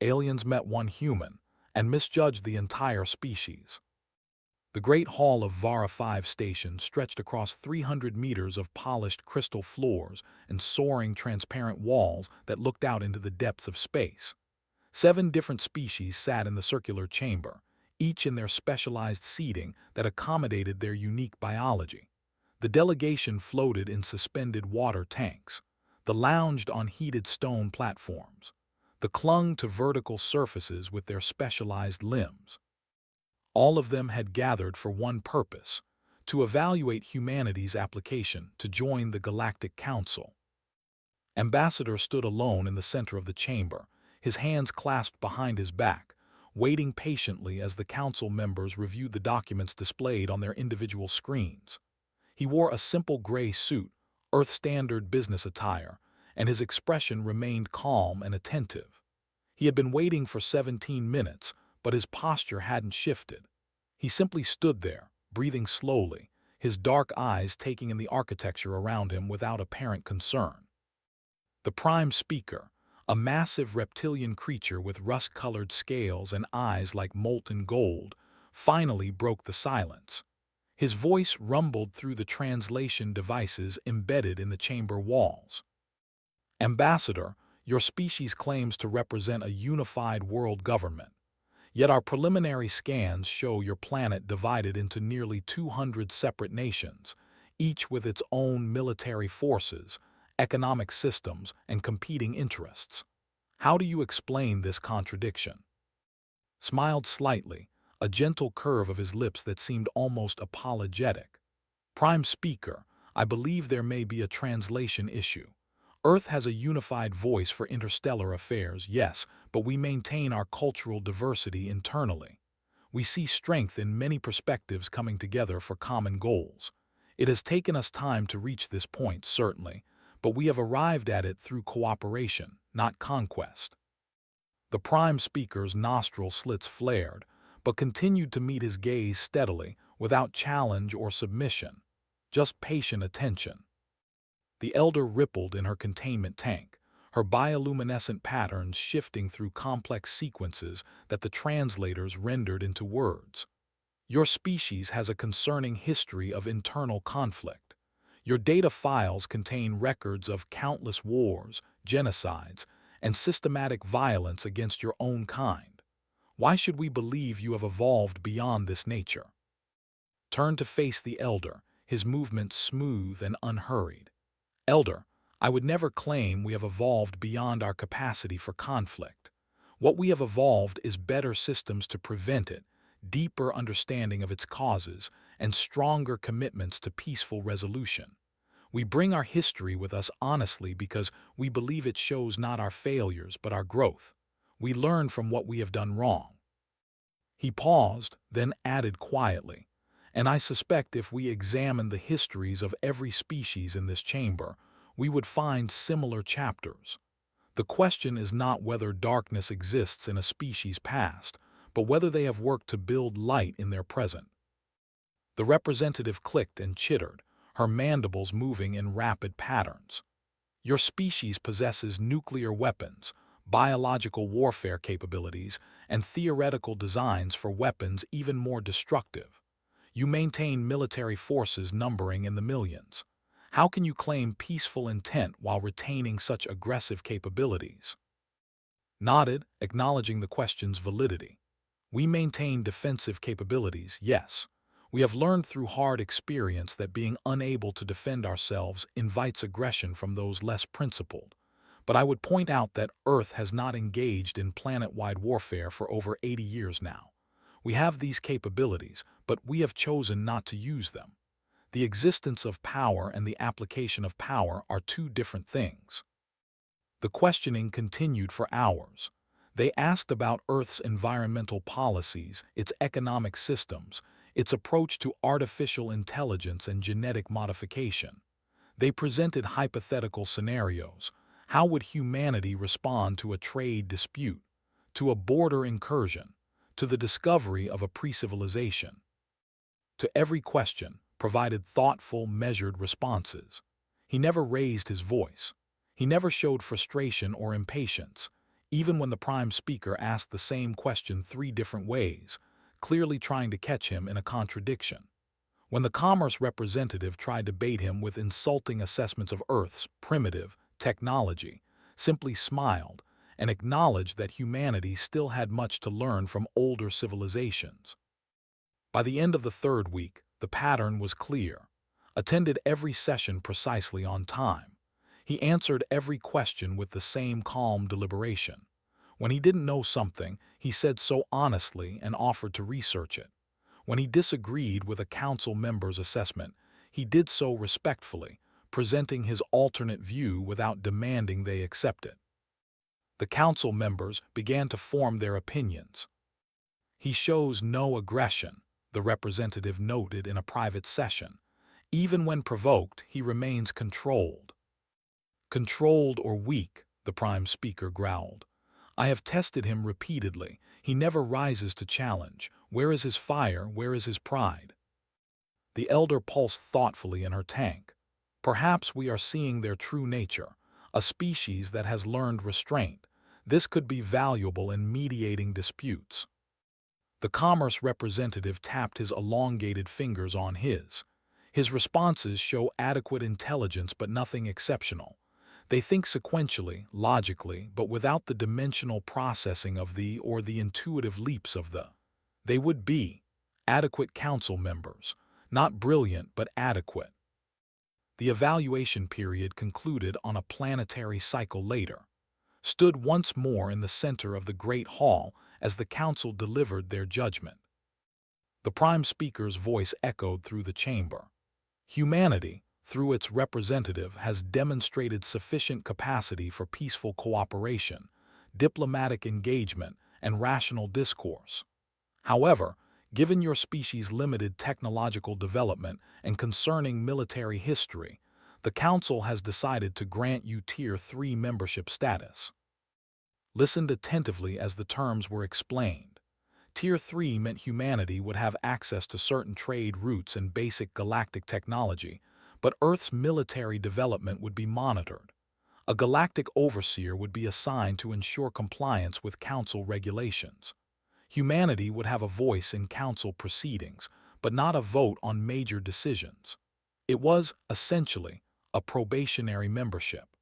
aliens met one human and misjudged the entire species. The Great Hall of Vara 5 Station stretched across 300 meters of polished crystal floors and soaring transparent walls that looked out into the depths of space. 7 different species sat in the circular chamber, each in their specialized seating that accommodated their unique biology. The delegation floated in suspended water tanks. The lounged on heated stone platforms. The clung to vertical surfaces with their specialized limbs. All of them had gathered for one purpose, to evaluate humanity's application to join the Galactic Council. Ambassador stood alone in the center of the chamber, his hands clasped behind his back, waiting patiently as the council members reviewed the documents displayed on their individual screens. He wore a simple gray suit, Earth-standard business attire, and his expression remained calm and attentive. He had been waiting for 17 minutes, but his posture hadn't shifted. He simply stood there, breathing slowly, his dark eyes taking in the architecture around him without apparent concern. The prime speaker, a massive reptilian creature with rust-colored scales and eyes like molten gold, finally broke the silence. His voice rumbled through the translation devices embedded in the chamber walls. Ambassador, your species claims to represent a unified world government. Yet our preliminary scans show your planet divided into nearly 200 separate nations, each with its own military forces, economic systems, and competing interests. How do you explain this contradiction? Smiled slightly, a gentle curve of his lips that seemed almost apologetic. Prime Speaker, I believe there may be a translation issue. Earth has a unified voice for interstellar affairs, yes, but we maintain our cultural diversity internally. We see strength in many perspectives coming together for common goals. It has taken us time to reach this point, certainly, but we have arrived at it through cooperation, not conquest. The Prime Speaker's nostril slits flared, but continued to meet his gaze steadily, without challenge or submission, just patient attention. The elder rippled in her containment tank, her bioluminescent patterns shifting through complex sequences that the translators rendered into words. Your species has a concerning history of internal conflict. Your data files contain records of countless wars, genocides, and systematic violence against your own kind. Why should we believe you have evolved beyond this nature? Turned to face the elder, his movements smooth and unhurried. Elder, I would never claim we have evolved beyond our capacity for conflict. What we have evolved is better systems to prevent it, deeper understanding of its causes, and stronger commitments to peaceful resolution. We bring our history with us honestly because we believe it shows not our failures but our growth. We learn from what we have done wrong. He paused, then added quietly, and I suspect if we examine the histories of every species in this chamber, we would find similar chapters. The question is not whether darkness exists in a species past, but whether they have worked to build light in their present. The representative clicked and chittered, her mandibles moving in rapid patterns. Your species possesses nuclear weapons, biological warfare capabilities, and theoretical designs for weapons even more destructive. You maintain military forces numbering in the millions. How can you claim peaceful intent while retaining such aggressive capabilities? Nodded, acknowledging the question's validity. We maintain defensive capabilities, yes. We have learned through hard experience that being unable to defend ourselves invites aggression from those less principled. But I would point out that Earth has not engaged in planet-wide warfare for over 80 years now. We have these capabilities, but we have chosen not to use them. The existence of power and the application of power are two different things. The questioning continued for hours. They asked about Earth's environmental policies, its economic systems, its approach to artificial intelligence and genetic modification. They presented hypothetical scenarios. How would humanity respond to a trade dispute, to a border incursion, to the discovery of a pre-civilization? To every question, provided thoughtful, measured responses. He never raised his voice. He never showed frustration or impatience. even when the prime speaker asked the same question 3 different ways, clearly trying to catch him in a contradiction. When the commerce representative tried to bait him with insulting assessments of Earth's primitive technology, simply smiled and acknowledged that humanity still had much to learn from older civilizations. By the end of the 3rd week, the pattern was clear. Attended every session precisely on time. He answered every question with the same calm deliberation. When he didn't know something, he said so honestly and offered to research it. When he disagreed with a council member's assessment, he did so respectfully, presenting his alternate view without demanding they accept it. The council members began to form their opinions. "He shows no aggression," the representative noted in a private session. "Even when provoked, he remains controlled." "Controlled or weak," the prime speaker growled. "I have tested him repeatedly. He never rises to challenge. Where is his fire? Where is his pride?" The elder pulsed thoughtfully in her tank. "Perhaps we are seeing their true nature, a species that has learned restraint. This could be valuable in mediating disputes." The commerce representative tapped his elongated fingers on his. "His responses show adequate intelligence but nothing exceptional. They think sequentially, logically, but without the dimensional processing of the or the intuitive leaps of the. They would be adequate council members, not brilliant but adequate." The evaluation period concluded on a planetary cycle later. Stood once more in the center of the great hall as the council delivered their judgment. The prime speaker's voice echoed through the chamber. "Humanity, through its representative, has demonstrated sufficient capacity for peaceful cooperation, diplomatic engagement, and rational discourse. However, given your species' limited technological development and concerning military history, the Council has decided to grant you Tier 3 membership status." Listened attentively as the terms were explained. Tier 3 meant humanity would have access to certain trade routes and basic galactic technology, but Earth's military development would be monitored. A galactic overseer would be assigned to ensure compliance with Council regulations. Humanity would have a voice in Council proceedings, but not a vote on major decisions. It was, essentially, a probationary membership.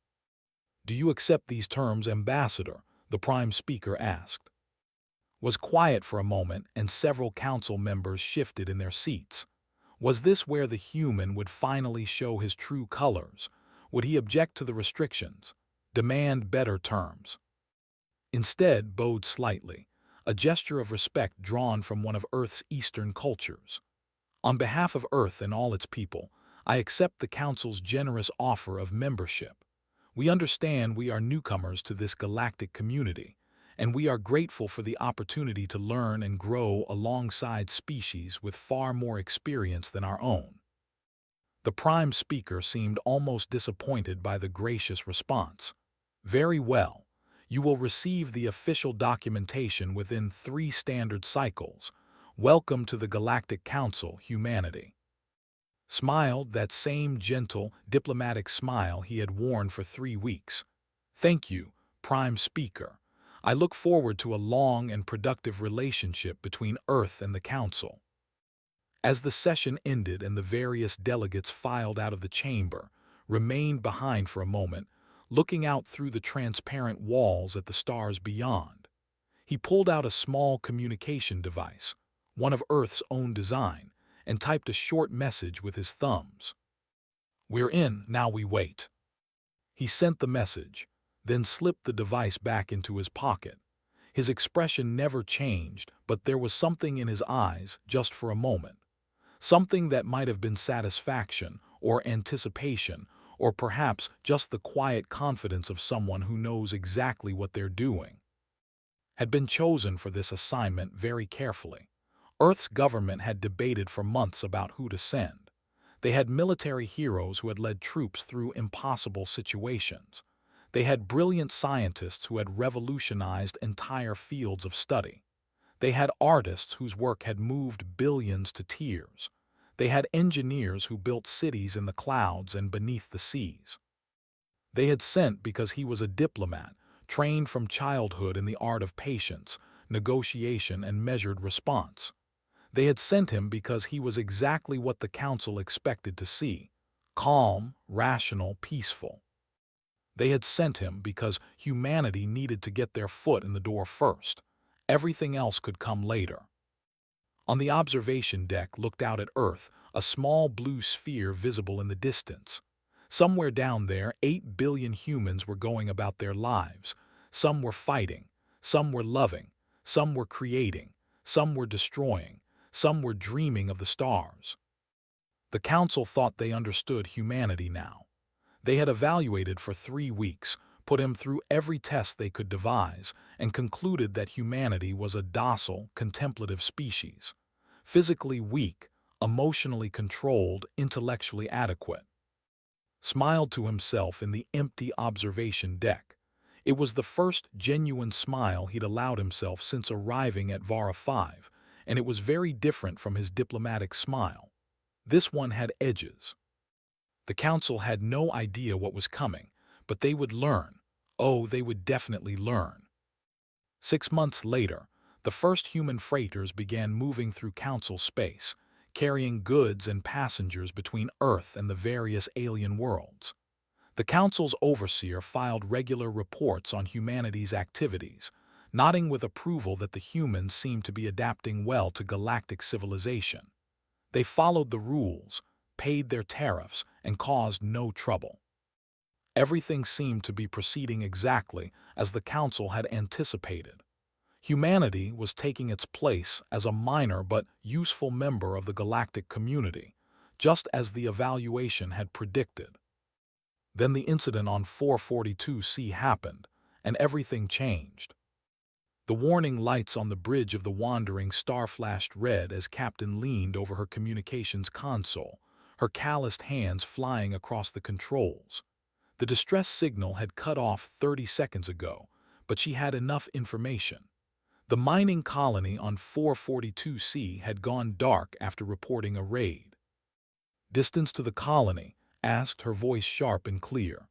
"Do you accept these terms, Ambassador?" the Prime Speaker asked. Was quiet for a moment, and several council members shifted in their seats. Was this where the human would finally show his true colors? Would he object to the restrictions, demand better terms? Instead, bowed slightly, a gesture of respect drawn from one of Earth's Eastern cultures. "On behalf of Earth and all its people, I accept the Council's generous offer of membership. We understand we are newcomers to this galactic community, and we are grateful for the opportunity to learn and grow alongside species with far more experience than our own." The Prime Speaker seemed almost disappointed by the gracious response. "Very well. You will receive the official documentation within 3 standard cycles. Welcome to the Galactic Council, humanity." Smiled that same gentle, diplomatic smile he had worn for 3 weeks. "Thank you, Prime Speaker. I look forward to a long and productive relationship between Earth and the Council." As the session ended and the various delegates filed out of the chamber, remained behind for a moment, looking out through the transparent walls at the stars beyond. He pulled out a small communication device, one of Earth's own design, and typed a short message with his thumbs. "We're in, now we wait." He sent the message, then slipped the device back into his pocket. His expression never changed, but there was something in his eyes, just for a moment. Something that might have been satisfaction, or anticipation, or perhaps just the quiet confidence of someone who knows exactly what they're doing. Had been chosen for this assignment very carefully. Earth's government had debated for months about who to send. They had military heroes who had led troops through impossible situations. They had brilliant scientists who had revolutionized entire fields of study. They had artists whose work had moved billions to tears. They had engineers who built cities in the clouds and beneath the seas. They had sent because he was a diplomat, trained from childhood in the art of patience, negotiation, and measured response. They had sent him because he was exactly what the council expected to see: calm, rational, peaceful. They had sent him because humanity needed to get their foot in the door first. Everything else could come later. On the observation deck looked out at Earth, a small blue sphere visible in the distance. Somewhere down there, 8 billion humans were going about their lives. Some were fighting, some were loving, some were creating, some were destroying, some were dreaming of the stars. The council thought they understood humanity now. They had evaluated for 3 weeks, put him through every test they could devise, and concluded that humanity was a docile, contemplative species. Physically weak, emotionally controlled, intellectually adequate. Smiled to himself in the empty observation deck. It was the first genuine smile he'd allowed himself since arriving at Vara 5, and it was very different from his diplomatic smile. This one had edges. The council had no idea what was coming, but they would learn. Oh, they would definitely learn. 6 months later, the first human freighters began moving through council space, carrying goods and passengers between Earth and the various alien worlds. The council's overseer filed regular reports on humanity's activities, nodding with approval that the humans seemed to be adapting well to galactic civilization. They followed the rules, paid their tariffs, and caused no trouble. Everything seemed to be proceeding exactly as the council had anticipated. Humanity was taking its place as a minor but useful member of the galactic community, just as the evaluation had predicted. Then the incident on 442C happened, and everything changed. The warning lights on the bridge of the Wandering Star flashed red as Captain leaned over her communications console, her calloused hands flying across the controls. The distress signal had cut off 30 seconds ago, but she had enough information. The mining colony on 442C had gone dark after reporting a raid. "Distance to the colony?" asked, her voice sharp and clear.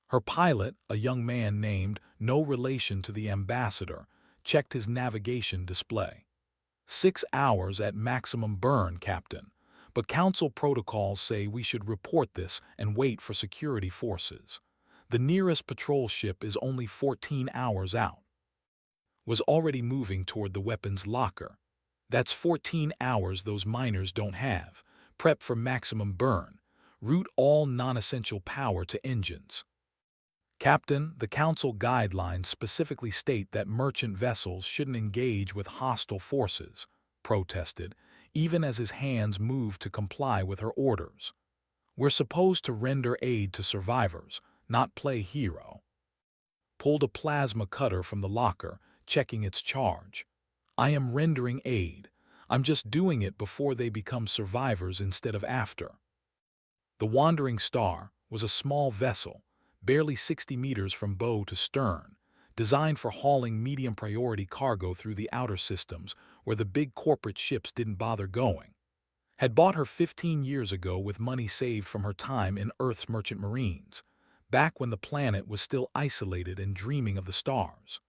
Her pilot, a young man named, no relation to the ambassador, checked his navigation display. 6 hours at maximum burn, Captain, but council protocols say we should report this and wait for security forces. The nearest patrol ship is only 14 hours out. Was already moving toward the weapons locker. That's 14 hours those miners don't have. Prep for maximum burn. Route all non-essential power to engines. Captain, the council guidelines specifically state that merchant vessels shouldn't engage with hostile forces, protested, even as his hands moved to comply with her orders. We're supposed to render aid to survivors, not play hero. Pulled a plasma cutter from the locker, checking its charge. I am rendering aid. I'm just doing it before they become survivors instead of after. The Wandering Star was a small vessel, barely 60 meters from bow to stern, designed for hauling medium-priority cargo through the outer systems where the big corporate ships didn't bother going. Had bought her 15 years ago with money saved from her time in Earth's merchant marines, back when the planet was still isolated and dreaming of the stars.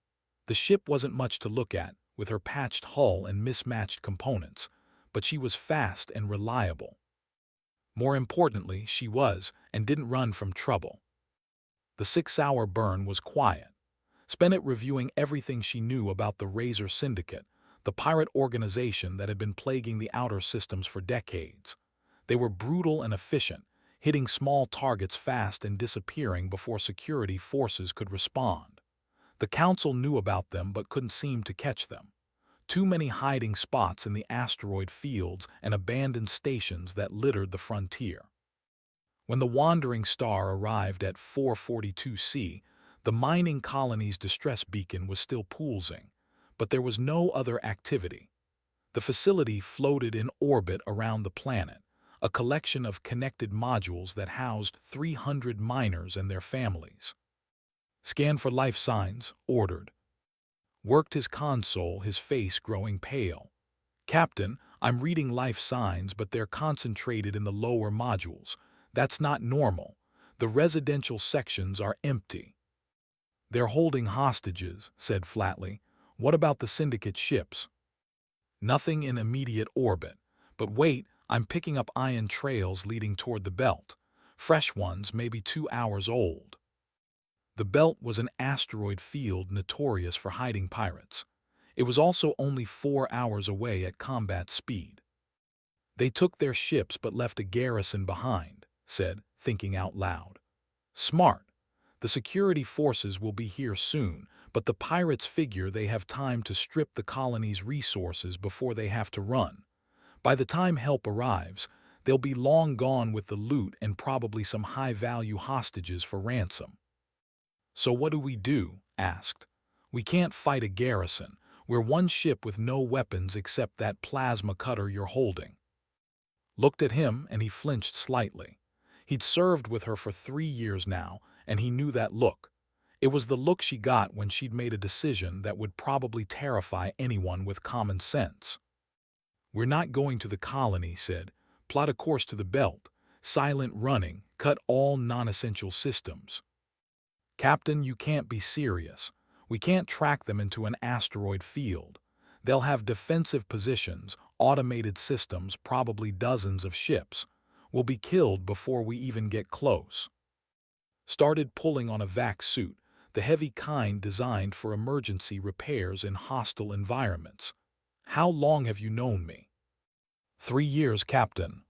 The ship wasn't much to look at, with her patched hull and mismatched components, but she was fast and reliable. More importantly, she was, and didn't run from trouble. The 6-hour burn was quiet. Spent it reviewing everything she knew about the Razor Syndicate, the pirate organization that had been plaguing the outer systems for decades. They were brutal and efficient, hitting small targets fast and disappearing before security forces could respond. The council knew about them but couldn't seem to catch them. Too many hiding spots in the asteroid fields and abandoned stations that littered the frontier. When the Wandering Star arrived at 442C, the mining colony's distress beacon was still pulsing, but there was no other activity. The facility floated in orbit around the planet, a collection of connected modules that housed 300 miners and their families. Scan for life signs, ordered. Worked his console, his face growing pale. Captain, I'm reading life signs, but they're concentrated in the lower modules. That's not normal. The residential sections are empty. They're holding hostages, said flatly. What about the syndicate ships? Nothing in immediate orbit. But wait, I'm picking up ion trails leading toward the belt. Fresh ones, maybe 2 hours old. The belt was an asteroid field notorious for hiding pirates. It was also only 4 hours away at combat speed. They took their ships but left a garrison behind, said, thinking out loud. Smart. The security forces will be here soon, but the pirates figure they have time to strip the colony's resources before they have to run. By the time help arrives, they'll be long gone with the loot and probably some high-value hostages for ransom. So what do we do? Asked. We can't fight a garrison. We're one ship with no weapons except that plasma cutter you're holding. Looked at him and he flinched slightly. He'd served with her for 3 years now, and he knew that look. It was the look she got when she'd made a decision that would probably terrify anyone with common sense. We're not going to the colony, said. Plot a course to the belt. Silent running. Cut all non-essential systems. Captain, you can't be serious. We can't track them into an asteroid field. They'll have defensive positions, automated systems, probably dozens of ships. We'll be killed before we even get close. Started pulling on a vac suit, the heavy kind designed for emergency repairs in hostile environments. How long have you known me? 3 years, Captain.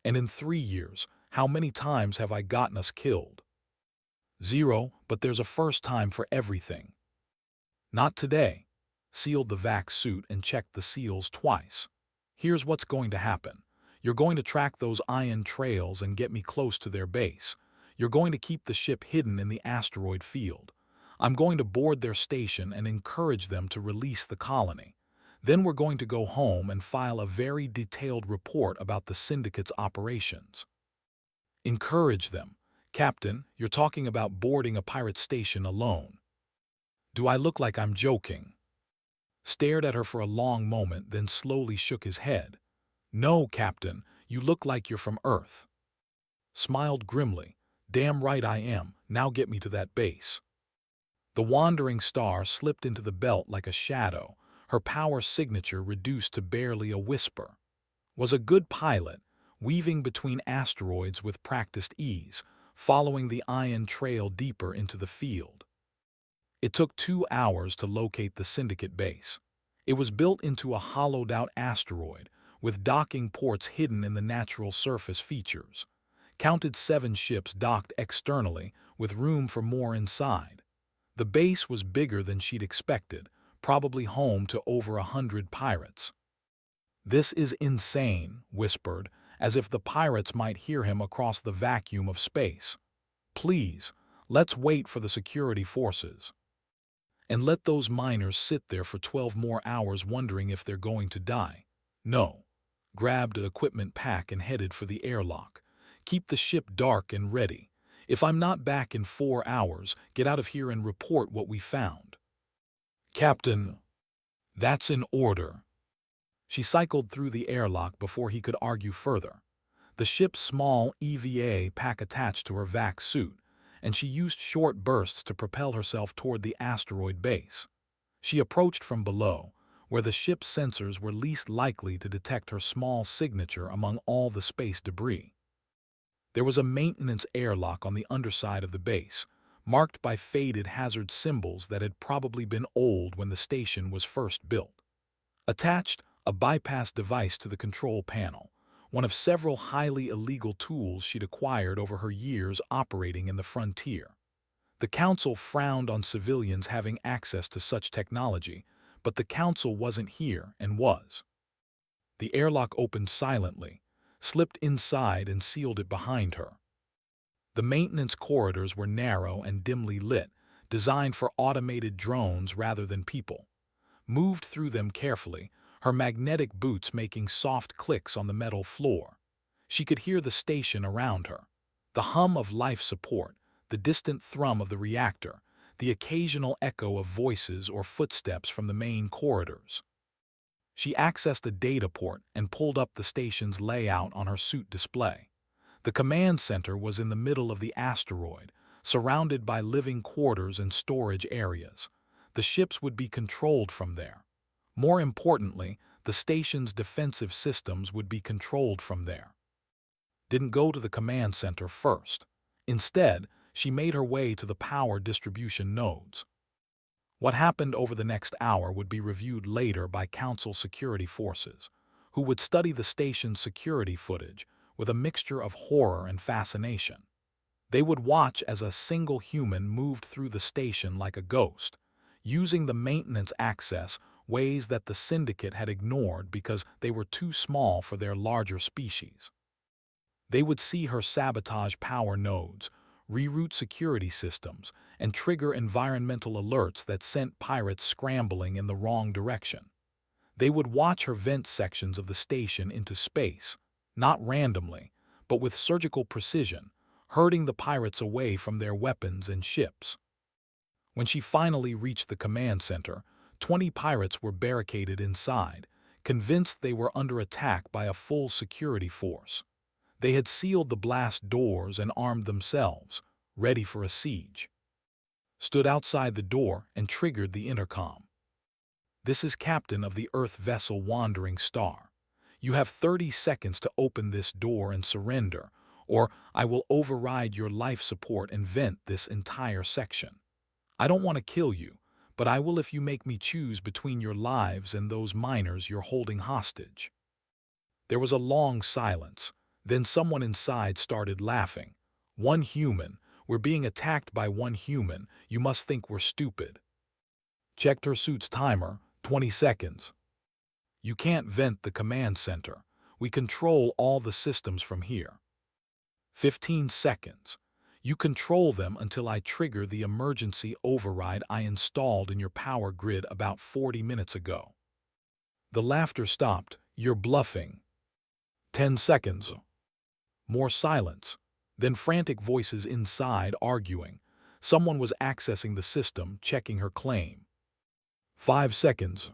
And in 3 years, how many times have I gotten us killed? 0, but there's a first time for everything. Not today. Sealed the vac suit and checked the seals twice. Here's what's going to happen. You're going to track those ion trails and get me close to their base. You're going to keep the ship hidden in the asteroid field. I'm going to board their station and encourage them to release the colony. Then we're going to go home and file a very detailed report about the syndicate's operations. Encourage them. Captain, you're talking about boarding a pirate station alone. Do I look like I'm joking? Stared at her for a long moment, then slowly shook his head. No, Captain, you look like you're from Earth. Smiled grimly. Damn right I am. Now get me to that base. The wandering star slipped into the belt like a shadow, her power signature reduced to barely a whisper. Was a good pilot, weaving between asteroids with practiced ease, following the ion trail deeper into the field. It took 2 hours to locate the syndicate base. It was built into a hollowed-out asteroid, with docking ports hidden in the natural surface features. Counted 7 ships docked externally, with room for more inside. The base was bigger than she'd expected, probably home to over 100 pirates. This is insane, whispered, as if the pirates might hear him across the vacuum of space. Please, let's wait for the security forces. And let those miners sit there for 12 more hours wondering if they're going to die. No. Grabbed the equipment pack and headed for the airlock. Keep the ship dark and ready. If I'm not back in 4 hours, get out of here and report what we found. Captain, that's in order. She cycled through the airlock before he could argue further. The ship's small EVA pack attached to her vac suit, and she used short bursts to propel herself toward the asteroid base. She approached from below, where the ship's sensors were least likely to detect her small signature among all the space debris. There was a maintenance airlock on the underside of the base, marked by faded hazard symbols that had probably been old when the station was first built. Attached, a bypass device to the control panel, one of several highly illegal tools she'd acquired over her years operating in the frontier. The Council frowned on civilians having access to such technology, but the Council wasn't here and was. The airlock opened silently, slipped inside and sealed it behind her. The maintenance corridors were narrow and dimly lit, designed for automated drones rather than people. Moved through them carefully, her magnetic boots making soft clicks on the metal floor. She could hear the station around her. The hum of life support, the distant thrum of the reactor, the occasional echo of voices or footsteps from the main corridors. She accessed a data port and pulled up the station's layout on her suit display. The command center was in the middle of the asteroid, surrounded by living quarters and storage areas. The ships would be controlled from there. More importantly, the station's defensive systems would be controlled from there. Didn't go to the command center first. Instead, she made her way to the power distribution nodes. What happened over the next hour would be reviewed later by Council security forces, who would study the station's security footage with a mixture of horror and fascination. They would watch as a single human moved through the station like a ghost, using the maintenance access ways that the Syndicate had ignored because they were too small for their larger species. They would see her sabotage power nodes, reroute security systems, and trigger environmental alerts that sent pirates scrambling in the wrong direction. They would watch her vent sections of the station into space, not randomly, but with surgical precision, herding the pirates away from their weapons and ships. When she finally reached the command center, 20 pirates were barricaded inside, convinced they were under attack by a full security force. They had sealed the blast doors and armed themselves, ready for a siege. Stood outside the door and triggered the intercom. "This is Captain of the Earth vessel Wandering Star. You have 30 seconds to open this door and surrender, or I will override your life support and vent this entire section. I don't want to kill you, but I will if you make me choose between your lives and those miners you're holding hostage." There was a long silence. Then someone inside started laughing. "One human. We're being attacked by one human. You must think we're stupid." Checked her suit's timer, 20 seconds. "You can't vent the command center. We control all the systems from here." 15 seconds. "You control them until I trigger the emergency override I installed in your power grid about 40 minutes ago." The laughter stopped. "You're bluffing." 10 seconds. More silence. Then frantic voices inside arguing. Someone was accessing the system, checking her claim. 5 seconds.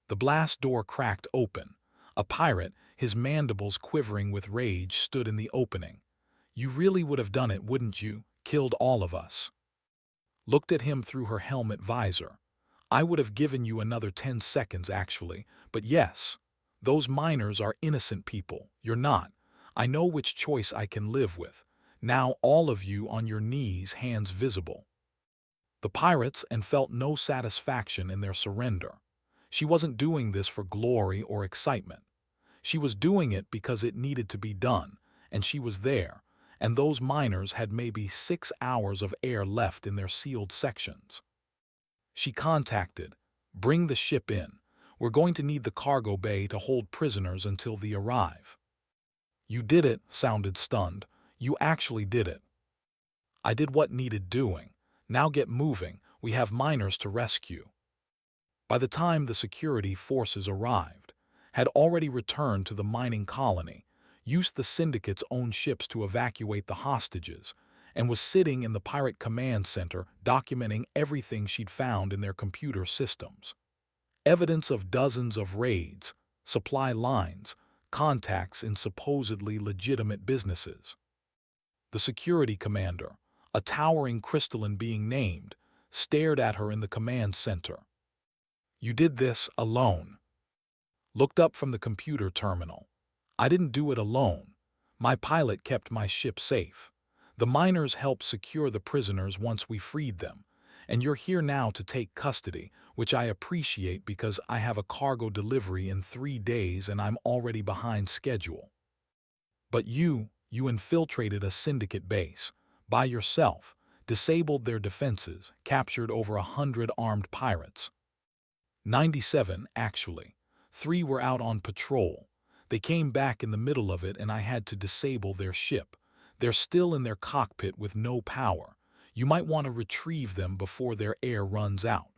The blast door cracked open. A pirate, his mandibles quivering with rage, stood in the opening. "You really would have done it, wouldn't you? Killed all of us." Looked at him through her helmet visor. "I would have given you another 10 seconds, actually. But yes, those miners are innocent people. You're not. I know which choice I can live with. Now all of you on your knees, hands visible." The pirates and felt no satisfaction in their surrender. She wasn't doing this for glory or excitement. She was doing it because it needed to be done, and she was there, and those miners had maybe 6 hours of air left in their sealed sections. She contacted, "Bring the ship in. We're going to need the cargo bay to hold prisoners until they arrive." "You did it," sounded stunned. "You actually did it." "I did what needed doing. Now get moving. We have miners to rescue." By the time the security forces arrived, had already returned to the mining colony, used the Syndicate's own ships to evacuate the hostages, and was sitting in the pirate command center documenting everything she'd found in their computer systems. Evidence of dozens of raids, supply lines, contacts in supposedly legitimate businesses. The security commander, a towering crystalline being named, stared at her in the command center. "You did this alone." Looked up from the computer terminal. "I didn't do it alone. My pilot kept my ship safe. The miners helped secure the prisoners once we freed them, and you're here now to take custody, which I appreciate because I have a cargo delivery in 3 days and I'm already behind schedule. But you infiltrated a Syndicate base, by yourself, disabled their defenses, captured over 100 armed pirates. 97, actually. 3 were out on patrol. They came back in the middle of it and I had to disable their ship. They're still in their cockpit with no power. You might want to retrieve them before their air runs out."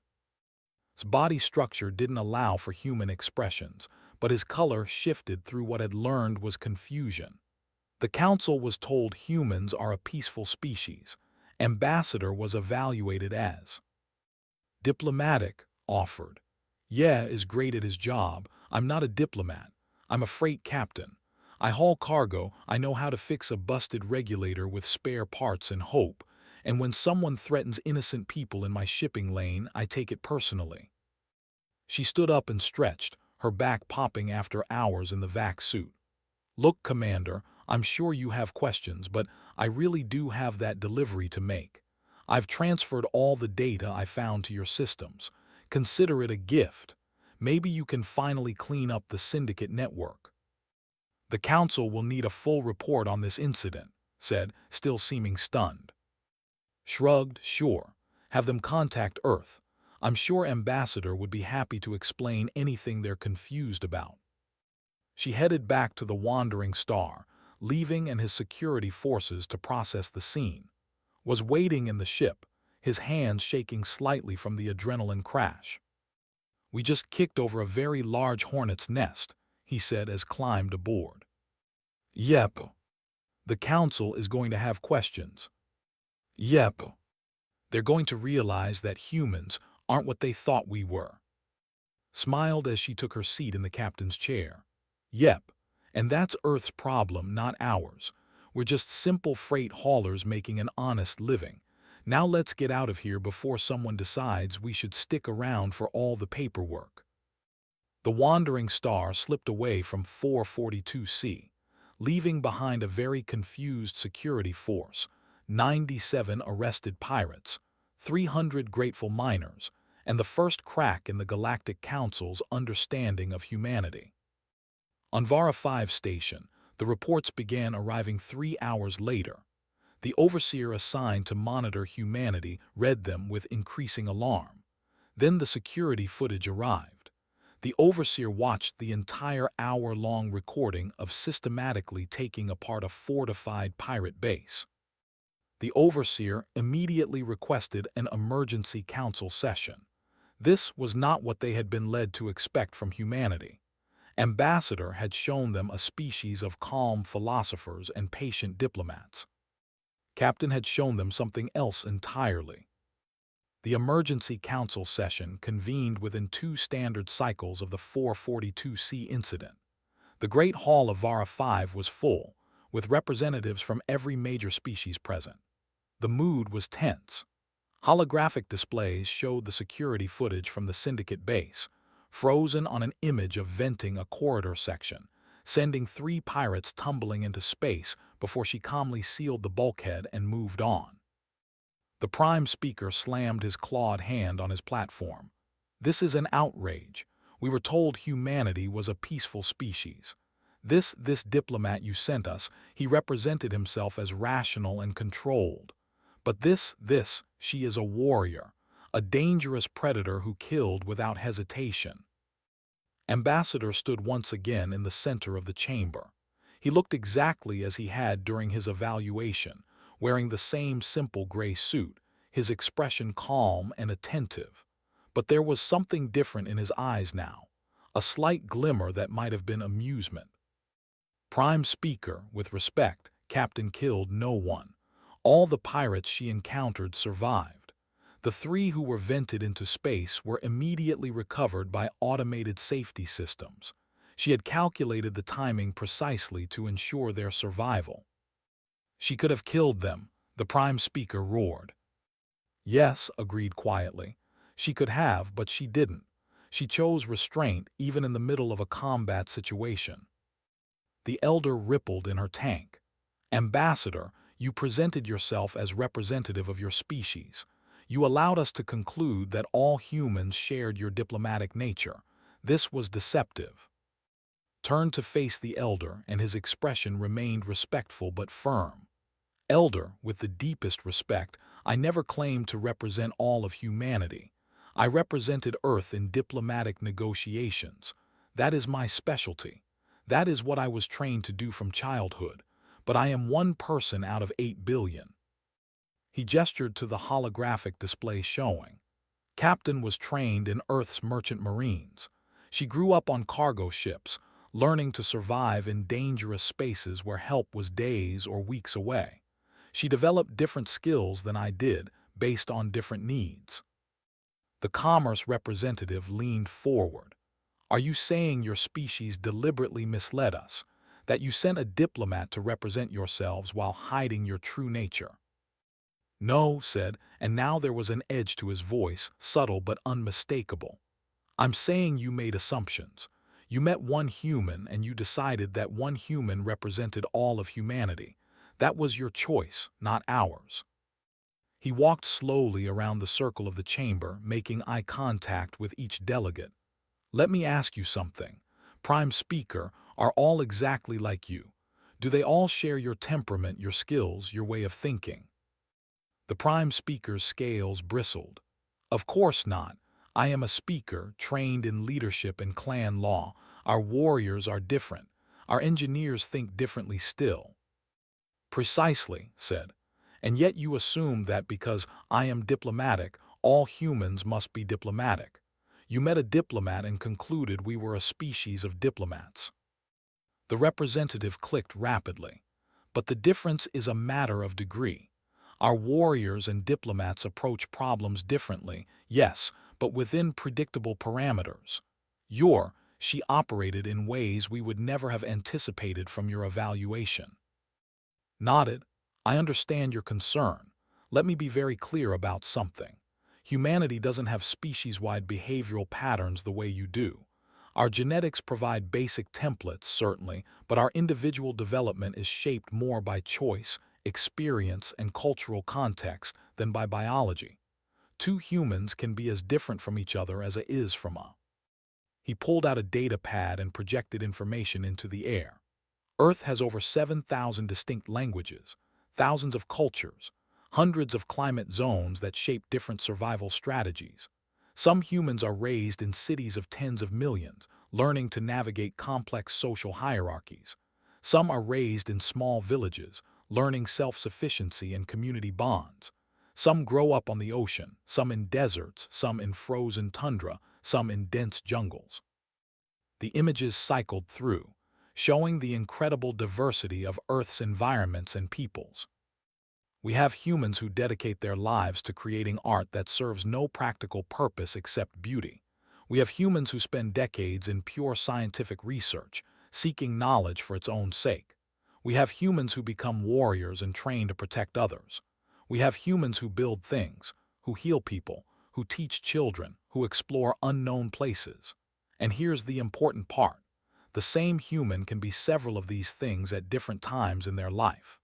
His body structure didn't allow for human expressions, but his color shifted through what had learned was confusion. The Council was told humans are a peaceful species. Ambassador was evaluated as diplomatic, offered. "Yeah is great at his job. I'm not a diplomat. I'm a freight captain. I haul cargo. I know how to fix a busted regulator with spare parts and hope, and when someone threatens innocent people in my shipping lane, I take it personally." She stood up and stretched, her back popping after hours in the vac suit. "Look, Commander, I'm sure you have questions, but I really do have that delivery to make. I've transferred all the data I found to your systems. Consider it a gift. Maybe you can finally clean up the syndicate network." "The Council will need a full report on this incident," said, still seeming stunned. Shrugged, "Sure. Have them contact Earth. I'm sure Ambassador would be happy to explain anything they're confused about." She headed back to the Wandering Star, leaving and his security forces to process the scene. Was waiting in the ship, his hands shaking slightly from the adrenaline crash. "We just kicked over a very large hornet's nest," he said as climbed aboard. "Yep. The Council is going to have questions." "Yep. They're going to realize that humans aren't what they thought we were." Smiled as she took her seat in the captain's chair. "Yep, and that's Earth's problem, not ours. We're just simple freight haulers making an honest living. Now let's get out of here before someone decides we should stick around for all the paperwork." The Wandering Star slipped away from 442C, leaving behind a very confused security force, 97 arrested pirates, 300 grateful miners, and the first crack in the Galactic Council's understanding of humanity. On Vara 5 station, the reports began arriving 3 hours later. The overseer assigned to monitor humanity read them with increasing alarm. Then the security footage arrived. The overseer watched the entire hour-long recording of systematically taking apart a fortified pirate base. The overseer immediately requested an emergency council session. This was not what they had been led to expect from humanity. Ambassador had shown them a species of calm philosophers and patient diplomats. Captain had shown them something else entirely. The emergency council session convened within 2 standard cycles of the 442C incident. The Great Hall of Vara 5 was full, with representatives from every major species present. The mood was tense. Holographic displays showed the security footage from the Syndicate base, frozen on an image of venting a corridor section, sending 3 pirates tumbling into space before she calmly sealed the bulkhead and moved on. The Prime Speaker slammed his clawed hand on his platform. "This is an outrage. We were told humanity was a peaceful species. This diplomat you sent us, he represented himself as rational and controlled. But she is a warrior, a dangerous predator who killed without hesitation." Ambassador stood once again in the center of the chamber. He looked exactly as he had during his evaluation, wearing the same simple gray suit, his expression calm and attentive. But there was something different in his eyes now, a slight glimmer that might have been amusement. "Prime Speaker, with respect, Captain killed no one. All the pirates she encountered survived. The 3 who were vented into space were immediately recovered by automated safety systems. She had calculated the timing precisely to ensure their survival." "She could have killed them," the Prime Speaker roared. "Yes," agreed quietly. "She could have, but she didn't. She chose restraint even in the middle of a combat situation." The Elder rippled in her tank. "Ambassador, you presented yourself as representative of your species. You allowed us to conclude that all humans shared your diplomatic nature. This was deceptive." Turned to face the Elder, and his expression remained respectful but firm. "Elder, with the deepest respect, I never claimed to represent all of humanity. I represented Earth in diplomatic negotiations. That is my specialty. That is what I was trained to do from childhood. But I am one person out of 8 billion. He gestured to the holographic display showing. Captain was trained in Earth's merchant marines. She grew up on cargo ships, learning to survive in dangerous spaces where help was days or weeks away. She developed different skills than I did, based on different needs." The commerce representative leaned forward. "Are you saying your species deliberately misled us? That you sent a diplomat to represent yourselves while hiding your true nature?" No, said, and now there was an edge to his voice, subtle but unmistakable. I'm saying you made assumptions. You met one human and you decided that one human represented all of humanity. That was your choice, not ours. He walked slowly around the circle of the chamber, making eye contact with each delegate. Let me ask you something. Prime Speaker, are all exactly like you? Do they all share your temperament, your skills, your way of thinking? The Prime Speaker's scales bristled. Of course not. I am a speaker, trained in leadership and clan law. Our warriors are different. Our engineers think differently still. Precisely, said. And yet you assume that because I am diplomatic, all humans must be diplomatic. You met a diplomat and concluded we were a species of diplomats. The representative clicked rapidly. But the difference is a matter of degree. Our warriors and diplomats approach problems differently, yes, but within predictable parameters. She operated in ways we would never have anticipated from your evaluation. Nodded. I understand your concern. Let me be very clear about something. Humanity doesn't have species-wide behavioral patterns the way you do. Our genetics provide basic templates, certainly, but our individual development is shaped more by choice, experience, and cultural context than by biology. Two humans can be as different from each other as a is from a. He pulled out a data pad and projected information into the air. Earth has over 7,000 distinct languages, thousands of cultures, hundreds of climate zones that shape different survival strategies. Some humans are raised in cities of tens of millions, learning to navigate complex social hierarchies. Some are raised in small villages, learning self-sufficiency and community bonds. Some grow up on the ocean, some in deserts, some in frozen tundra, some in dense jungles. The images cycled through, showing the incredible diversity of Earth's environments and peoples. We have humans who dedicate their lives to creating art that serves no practical purpose except beauty. We have humans who spend decades in pure scientific research, seeking knowledge for its own sake. We have humans who become warriors and train to protect others. We have humans who build things, who heal people, who teach children, who explore unknown places. And here's the important part. The same human can be several of these things at different times in their life.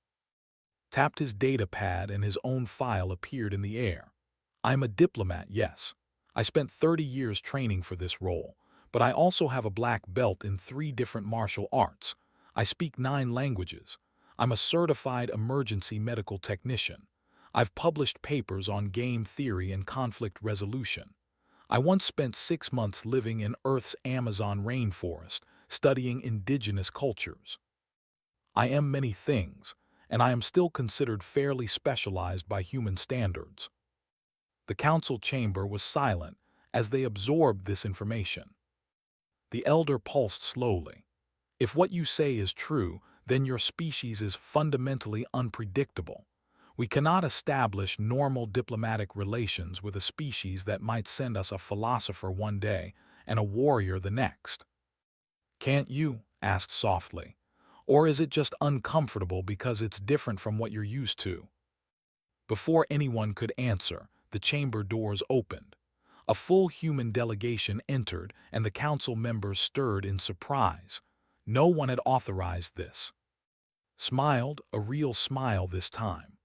Tapped his data pad and his own file appeared in the air. I'm a diplomat, yes. I spent 30 years training for this role, but I also have a black belt in 3 different martial arts. I speak 9 languages. I'm a certified emergency medical technician. I've published papers on game theory and conflict resolution. I once spent 6 months living in Earth's Amazon rainforest, studying indigenous cultures. I am many things, and I am still considered fairly specialized by human standards. The council chamber was silent as they absorbed this information. The elder pulsed slowly. If what you say is true, then your species is fundamentally unpredictable. We cannot establish normal diplomatic relations with a species that might send us a philosopher one day and a warrior the next. Can't you? Asked softly. Or is it just uncomfortable because it's different from what you're used to? Before anyone could answer, the chamber doors opened. A full human delegation entered, and the council members stirred in surprise. No one had authorized this. Smiled, a real smile this time.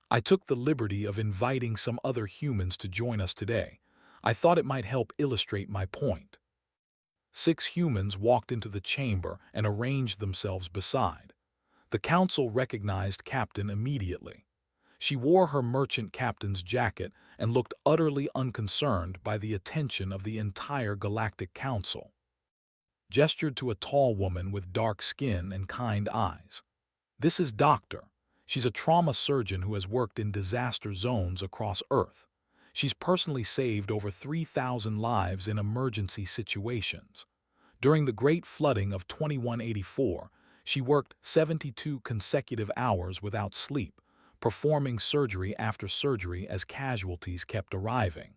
I took the liberty of inviting some other humans to join us today. I thought it might help illustrate my point. 6 humans walked into the chamber and arranged themselves beside. The council recognized Captain immediately. She wore her merchant captain's jacket and looked utterly unconcerned by the attention of the entire Galactic Council. Gestured to a tall woman with dark skin and kind eyes. This is Doctor. She's a trauma surgeon who has worked in disaster zones across Earth. She's personally saved over 3,000 lives in emergency situations. During the Great Flooding of 2184, she worked 72 consecutive hours without sleep, performing surgery after surgery as casualties kept arriving.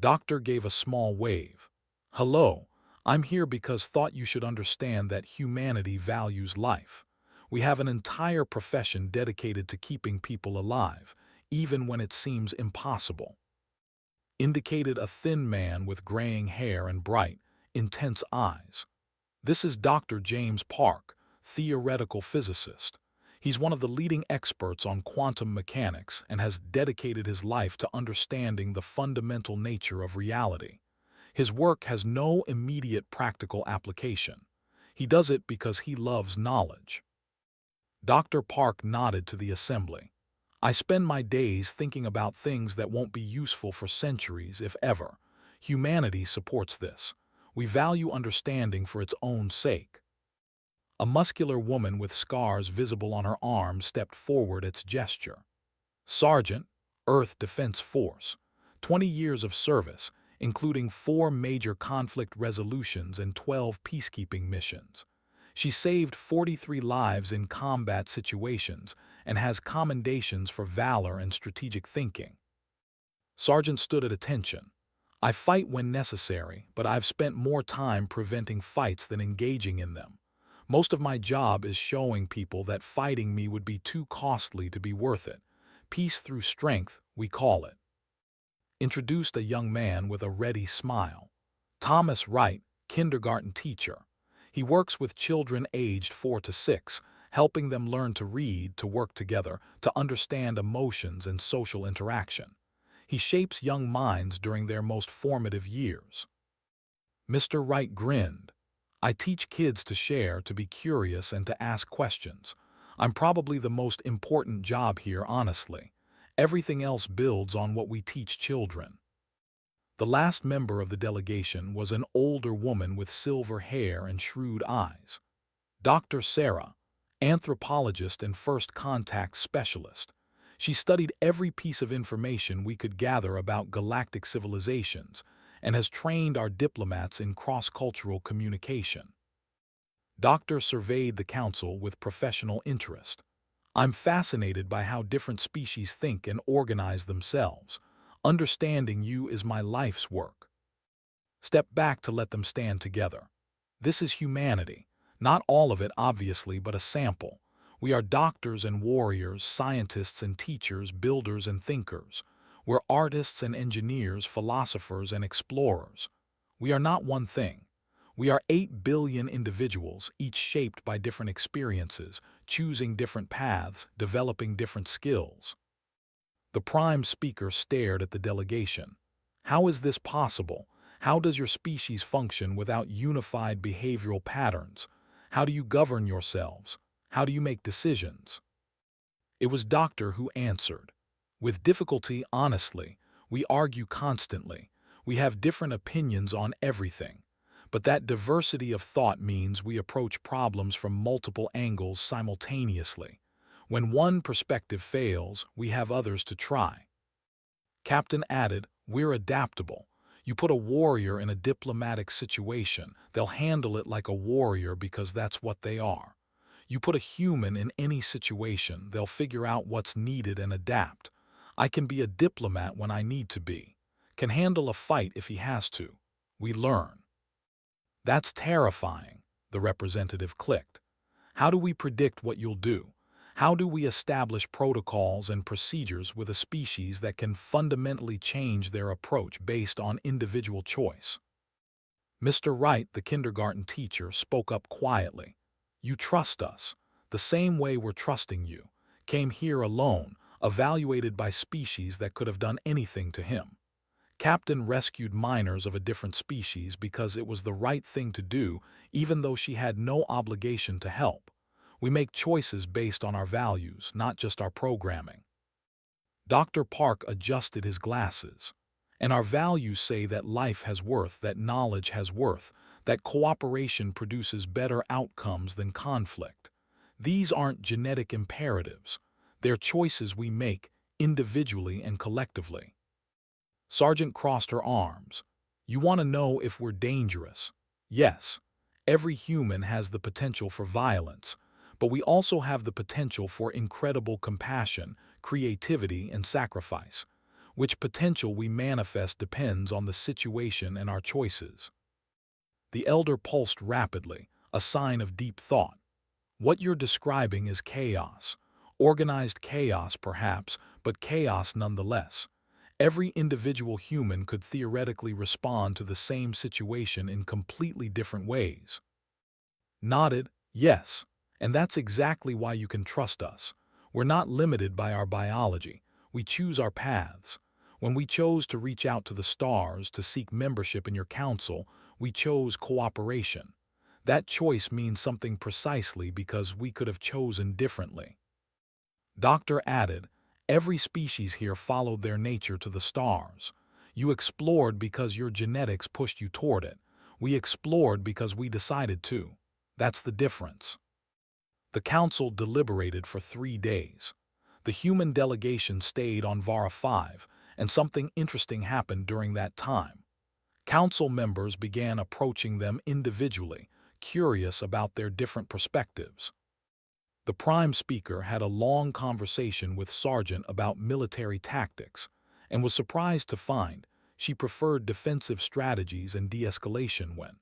Doctor gave a small wave. Hello, I'm here because thought you should understand that humanity values life. We have an entire profession dedicated to keeping people alive, even when it seems impossible. Indicated a thin man with graying hair and bright, intense eyes. This is Dr. James Park, theoretical physicist. He's one of the leading experts on quantum mechanics and has dedicated his life to understanding the fundamental nature of reality. His work has no immediate practical application. He does it because he loves knowledge. Dr. Park nodded to the assembly. I spend my days thinking about things that won't be useful for centuries, if ever. Humanity supports this. We value understanding for its own sake. A muscular woman with scars visible on her arms stepped forward at its gesture. Sergeant, Earth Defense Force. 20 years of service, including 4 major conflict resolutions and 12 peacekeeping missions. She saved 43 lives in combat situations and has commendations for valor and strategic thinking. Sergeant stood at attention. I fight when necessary, but I've spent more time preventing fights than engaging in them. Most of my job is showing people that fighting me would be too costly to be worth it. Peace through strength, we call it. Introduced a young man with a ready smile. Thomas Wright, kindergarten teacher. He works with children aged 4 to 6, helping them learn to read, to work together, to understand emotions and social interaction. He shapes young minds during their most formative years. Mr. Wright grinned. I teach kids to share, to be curious, and to ask questions. I'm probably the most important job here, honestly. Everything else builds on what we teach children. The last member of the delegation was an older woman with silver hair and shrewd eyes. Dr. Sarah, anthropologist and first contact specialist. She studied every piece of information we could gather about galactic civilizations and has trained our diplomats in cross-cultural communication. Doctor surveyed the council with professional interest. I'm fascinated by how different species think and organize themselves. Understanding you is my life's work. Step back to let them stand together. This is humanity. Not all of it, obviously, but a sample. We are doctors and warriors, scientists and teachers, builders and thinkers. We're artists and engineers, philosophers and explorers. We are not one thing. We are 8 billion individuals, each shaped by different experiences, choosing different paths, developing different skills. The prime speaker stared at the delegation. How is this possible? How does your species function without unified behavioral patterns? How do you govern yourselves? How do you make decisions? It was Doctor who answered. With difficulty, honestly, we argue constantly. We have different opinions on everything. But that diversity of thought means we approach problems from multiple angles simultaneously. When one perspective fails, we have others to try. Captain added, we're adaptable. You put a warrior in a diplomatic situation, they'll handle it like a warrior because that's what they are. You put a human in any situation, they'll figure out what's needed and adapt. I can be a diplomat when I need to be. Can handle a fight if he has to. We learn. That's terrifying, the representative clicked. How do we predict what you'll do? How do we establish protocols and procedures with a species that can fundamentally change their approach based on individual choice? Mr. Wright, the kindergarten teacher, spoke up quietly. You trust us, the same way we're trusting you. Came here alone, evaluated by species that could have done anything to him. Captain rescued minors of a different species because it was the right thing to do, even though she had no obligation to help. We make choices based on our values, not just our programming. Dr. Park adjusted his glasses. And our values say that life has worth, that knowledge has worth, that cooperation produces better outcomes than conflict. These aren't genetic imperatives. They're choices we make, individually and collectively. Sergeant crossed her arms. You want to know if we're dangerous? Yes. Every human has the potential for violence, but we also have the potential for incredible compassion, creativity, and sacrifice. Which potential we manifest depends on the situation and our choices. The elder pulsed rapidly, a sign of deep thought. What you're describing is chaos. Organized chaos, perhaps, but chaos nonetheless. Every individual human could theoretically respond to the same situation in completely different ways. Nodded, yes. And that's exactly why you can trust us. We're not limited by our biology. We choose our paths. When we chose to reach out to the stars to seek membership in your council, we chose cooperation. That choice means something precisely because we could have chosen differently. Doctor added, every species here followed their nature to the stars. You explored because your genetics pushed you toward it. We explored because we decided to. That's the difference. The council deliberated for 3 days. The human delegation stayed on Vara 5, and something interesting happened during that time. Council members began approaching them individually, curious about their different perspectives. The prime speaker had a long conversation with Sergeant about military tactics, and was surprised to find she preferred defensive strategies and de-escalation when